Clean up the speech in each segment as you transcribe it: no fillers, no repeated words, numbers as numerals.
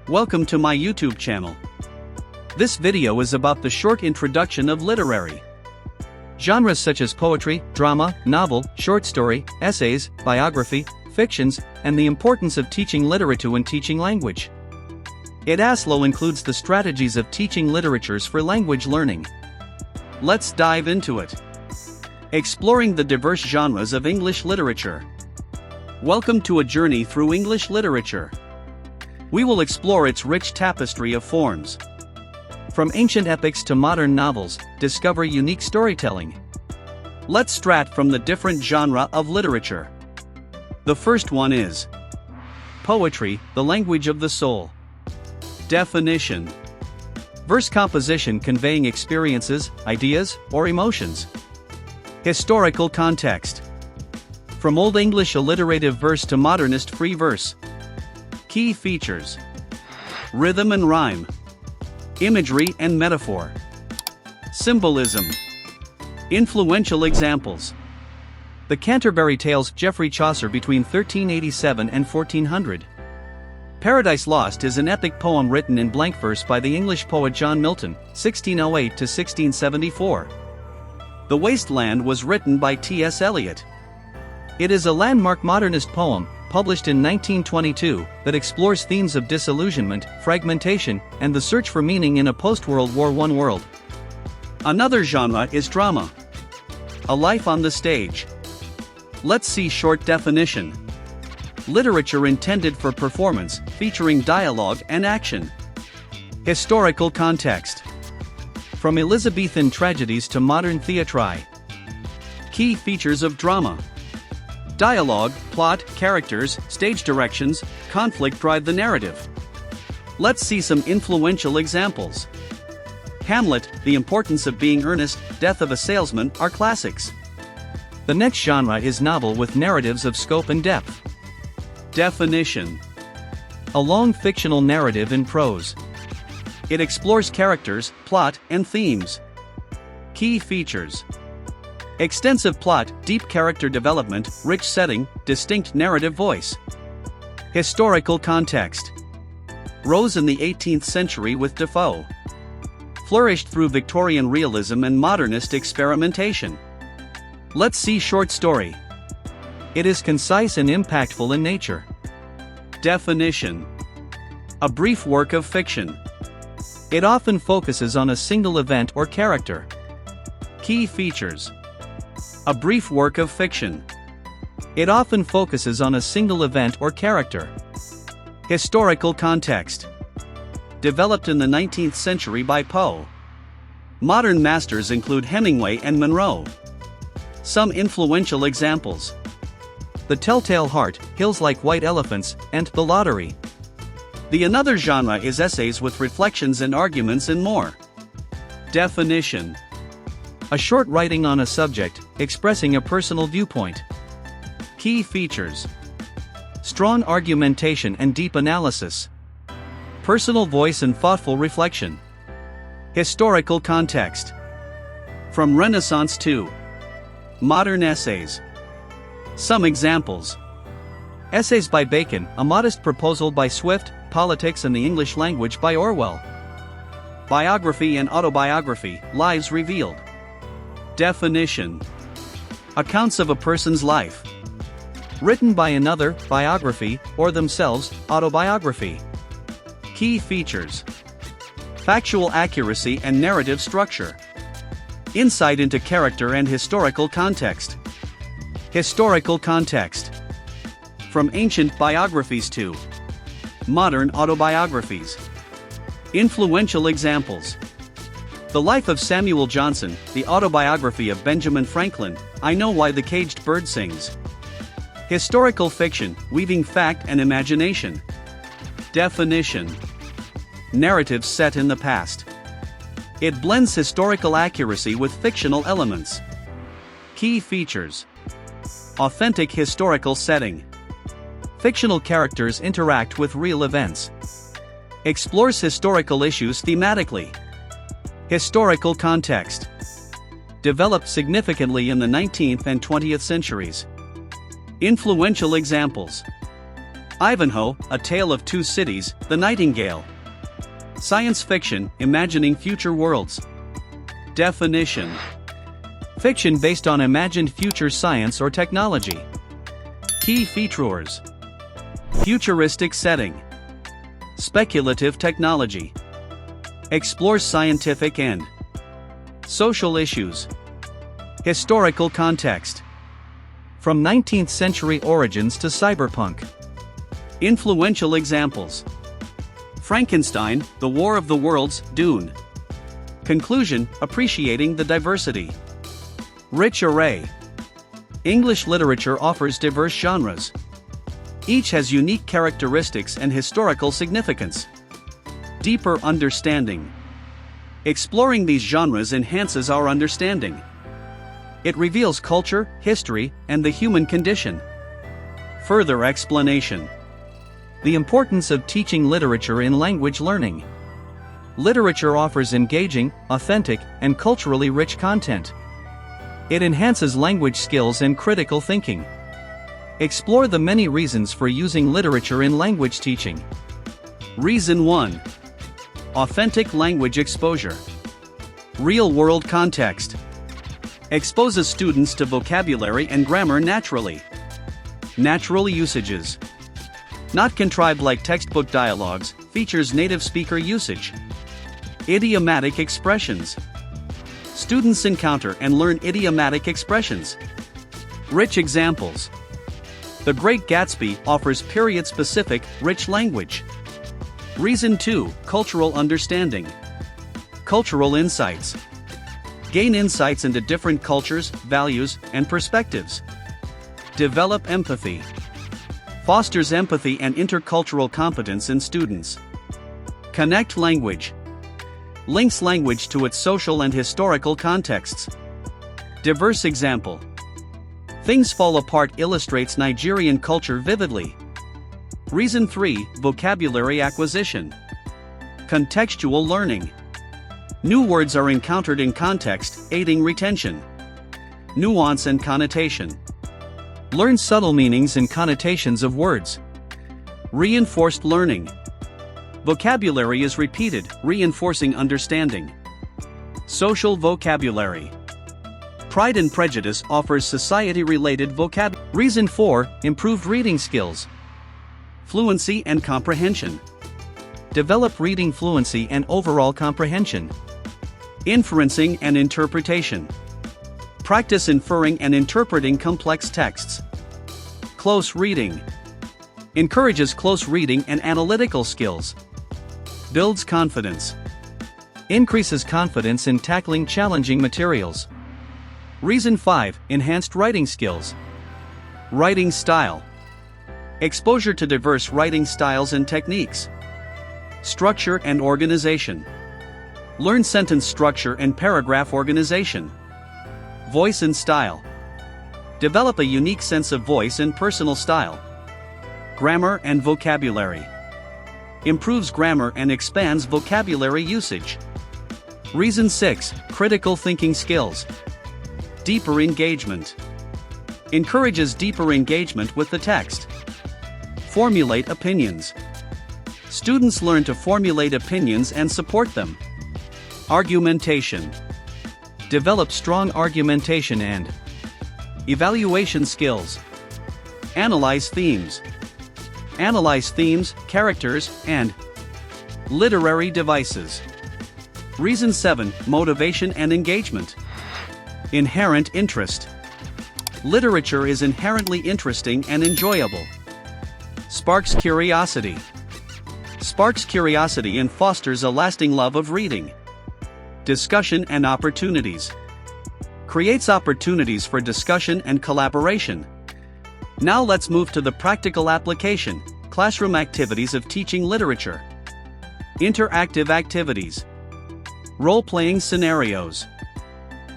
Welcome to my YouTube channel. This video is about the short introduction of literary genres such as poetry, drama, novel, short story, essays, biography, fictions, and the importance of teaching literature and teaching language. It also includes the strategies of teaching literatures for language learning. Let's dive into it. Exploring the diverse genres of English literature. Welcome to a journey through English literature. We will explore its rich tapestry of forms. From ancient epics to modern novels, discover unique storytelling. Let's start from the different genre of literature. The first one is poetry, the language of the soul. Definition: verse composition conveying experiences, ideas, or emotions. Historical context: from Old English alliterative verse to modernist free verse. Key features: rhythm and rhyme, imagery and metaphor, symbolism. Influential examples: The Canterbury Tales, Geoffrey Chaucer between 1387 and 1400. Paradise Lost is an epic poem written in blank verse by the English poet John Milton, 1608 to 1674. The Waste Land was written by T.S. Eliot. It is a landmark modernist poem, published in 1922, that explores themes of disillusionment, fragmentation, and the search for meaning in a post-World War I world. Another genre is drama. A life on the stage. Let's see short definition. Literature intended for performance, featuring dialogue and action. Historical context: from Elizabethan tragedies to modern theatre. Key features of drama: dialogue, plot, characters, stage directions, conflict drive the narrative. Let's see some influential examples. Hamlet, The Importance of Being Earnest, Death of a Salesman are classics. The next genre is novel with narratives of scope and depth. Definition: a long fictional narrative in prose. It explores characters, plot, and themes. Key features: extensive plot, deep character development, rich setting, distinct narrative voice. Historical context: rose in the 18th century with Defoe. Flourished through Victorian realism and modernist experimentation. Let's see short story. It is concise and impactful in nature. Definition: a brief work of fiction. It often focuses on a single event or character. Key features: a brief work of fiction. It often focuses on a single event or character. Historical context: developed in the 19th century by Poe. Modern masters include Hemingway and Monroe. Some influential examples: The Telltale Heart, Hills Like White Elephants, and The Lottery. The another genre is essays with reflections and arguments and more. Definition: a short writing on a subject, expressing a personal viewpoint. Key features: strong argumentation and deep analysis. Personal voice and thoughtful reflection. Historical context: from Renaissance to modern essays. Some examples: Essays by Bacon, A Modest Proposal by Swift, Politics and the English Language by Orwell. Biography and autobiography, Lives Revealed. Definition: accounts of a person's life. Written by another, biography, or themselves, autobiography. Key features: factual accuracy and narrative structure. Insight into character and historical context. Historical context: from ancient biographies to modern autobiographies. Influential examples: The Life of Samuel Johnson, the autobiography of Benjamin Franklin, I Know Why the Caged Bird Sings. Historical fiction, weaving fact and imagination. Definition: narratives set in the past. It blends historical accuracy with fictional elements. Key features: authentic historical setting. Fictional characters interact with real events. Explores historical issues thematically. Historical context: developed significantly in the 19th and 20th centuries. Influential examples: Ivanhoe, A Tale of Two Cities, The Nightingale. Science fiction, imagining future worlds. Definition: fiction based on imagined future science or technology. Key features: futuristic setting, speculative technology, explores scientific and social issues, historical context, from 19th century origins to cyberpunk. Influential examples: Frankenstein, The War of the Worlds, Dune. Conclusion: appreciating the diversity. Rich array. English literature offers diverse genres. Each has unique characteristics and historical significance. Deeper understanding. Exploring these genres enhances our understanding. It reveals culture, history, and the human condition. Further explanation: the importance of teaching literature in language learning. Literature offers engaging, authentic, and culturally rich content. It enhances language skills and critical thinking. Explore the many reasons for using literature in language teaching. Reason 1. Authentic language exposure. Real-world context. Exposes students to vocabulary and grammar naturally. Natural usages. Not contrived like textbook dialogues, features native speaker usage. Idiomatic expressions. Students encounter and learn idiomatic expressions. Rich examples. The Great Gatsby offers period-specific, rich language. Reason 2. Cultural understanding. Cultural insights. Gain insights into different cultures, values, and perspectives. Develop empathy. Fosters empathy and intercultural competence in students. Connect language. Links language to its social and historical contexts. Diverse example. Things Fall Apart illustrates Nigerian culture vividly. Reason 3. Vocabulary acquisition. Contextual learning. New words are encountered in context, aiding retention. Nuance and connotation. Learn subtle meanings and connotations of words. Reinforced learning. Vocabulary is repeated, reinforcing understanding. Social vocabulary. Pride and Prejudice offers society-related vocabulary. Reason 4. Improved reading skills. Fluency and comprehension. Develop reading fluency and overall comprehension. Inferencing and interpretation. Practice inferring and interpreting complex texts. Close reading. Encourages close reading and analytical skills. Builds confidence. Increases confidence in tackling challenging materials. Reason 5. Enhanced writing skills. Writing style. Exposure to diverse writing styles and techniques. Structure and organization. Learn sentence structure and paragraph organization. Voice and style. Develop a unique sense of voice and personal style. Grammar and vocabulary. Improves grammar and expands vocabulary usage. Reason 6. Critical thinking skills. Deeper engagement. Encourages deeper engagement with the text. Formulate opinions. Students learn to formulate opinions and support them. Argumentation. Develop strong argumentation and evaluation skills. Analyze themes. Analyze themes, characters, and literary devices. Reason 7. Motivation and engagement. Inherent interest. Literature is inherently interesting and enjoyable. Sparks curiosity. Sparks curiosity and fosters a lasting love of reading. Discussion and opportunities. Creates opportunities for discussion and collaboration. Now let's move to the practical application, classroom activities of teaching literature. Interactive activities. Role-playing scenarios.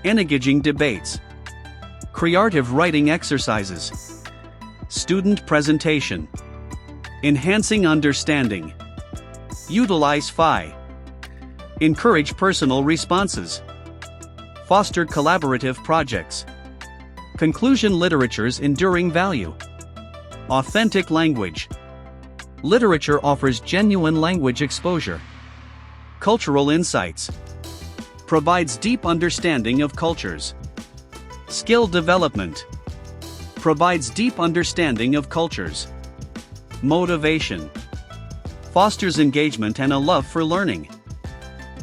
Engaging debates. Creative writing exercises. Student presentation. Enhancing understanding. Utilize FI. Encourage personal responses. Foster collaborative projects. Conclusion: literature's enduring value. Authentic language. Literature offers genuine language exposure. Cultural insights. Provides deep understanding of cultures. Skill development. Provides deep understanding of cultures. Motivation. Fosters engagement and a love for learning.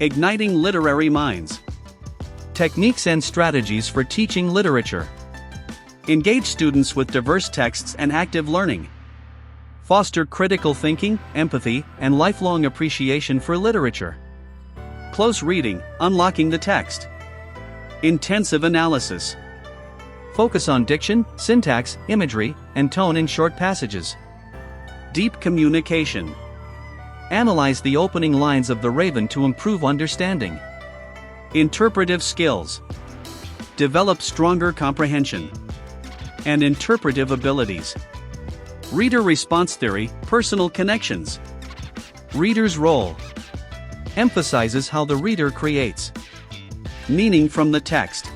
Igniting literary minds. Techniques and strategies for teaching literature. Engage students with diverse texts and active learning. Foster critical thinking, empathy, and lifelong appreciation for literature. Close reading, unlocking the text. Intensive analysis. Focus on diction, syntax, imagery, and tone in short passages. Deep communication. Analyze the opening lines of The Raven to improve understanding. Interpretive skills. Develop stronger comprehension. And interpretive abilities. Reader response theory, personal connections. Reader's role. Emphasizes how the reader creates meaning from the text.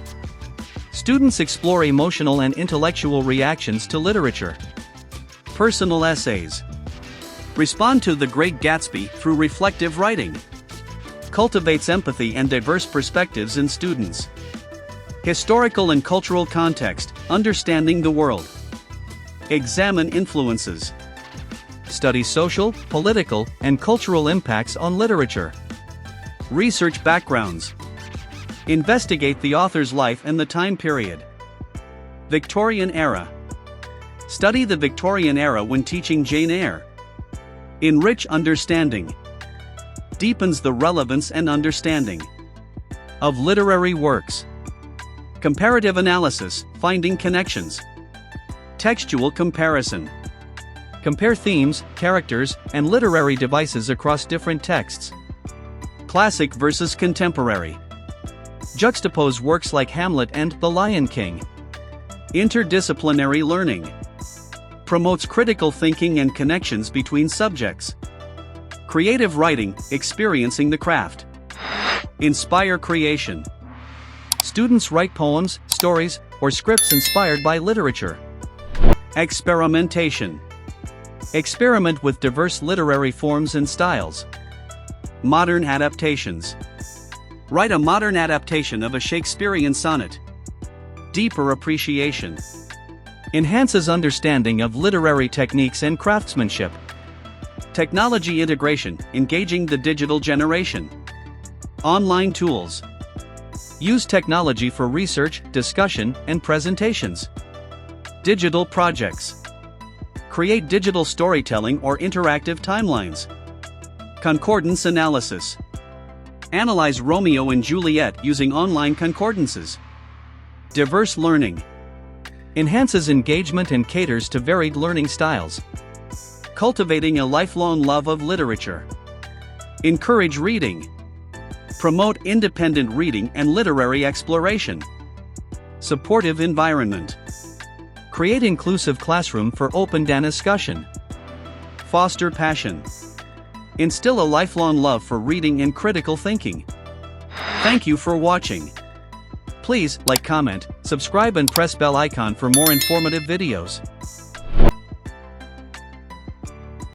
Students explore emotional and intellectual reactions to literature. Personal essays. Respond to The Great Gatsby through reflective writing. Cultivates empathy and diverse perspectives in students. Historical and cultural context, understanding the world. Examine influences. Study social, political, and cultural impacts on literature. Research backgrounds. Investigate the author's life and the time period. Victorian era. Study the Victorian era when teaching Jane Eyre. Enrich understanding. Deepens the relevance and understanding of literary works. Comparative analysis, finding connections. Textual comparison. Compare themes, characters, and literary devices across different texts. Classic versus contemporary. Juxtapose works like Hamlet and The Lion King. Interdisciplinary learning. Promotes critical thinking and connections between subjects. Creative writing, experiencing the craft. Inspire creation. Students write poems, stories, or scripts inspired by literature. Experimentation. Experiment with diverse literary forms and styles. Modern adaptations. Write a modern adaptation of a Shakespearean sonnet. Deeper appreciation. Enhances understanding of literary techniques and craftsmanship. Technology integration, engaging the digital generation. Online tools. Use technology for research, discussion, and presentations. Digital projects. Create digital storytelling or interactive timelines. Concordance analysis. Analyze Romeo and Juliet using online concordances. Diverse learning. Enhances engagement and caters to varied learning styles. Cultivating a lifelong love of literature. Encourage reading. Promote independent reading and literary exploration. Supportive environment. Create inclusive classroom for open discussion. Foster passion. Instill a lifelong love for reading and critical thinking. Thank you for watching. Please like, comment, subscribe and press bell icon for more informative videos.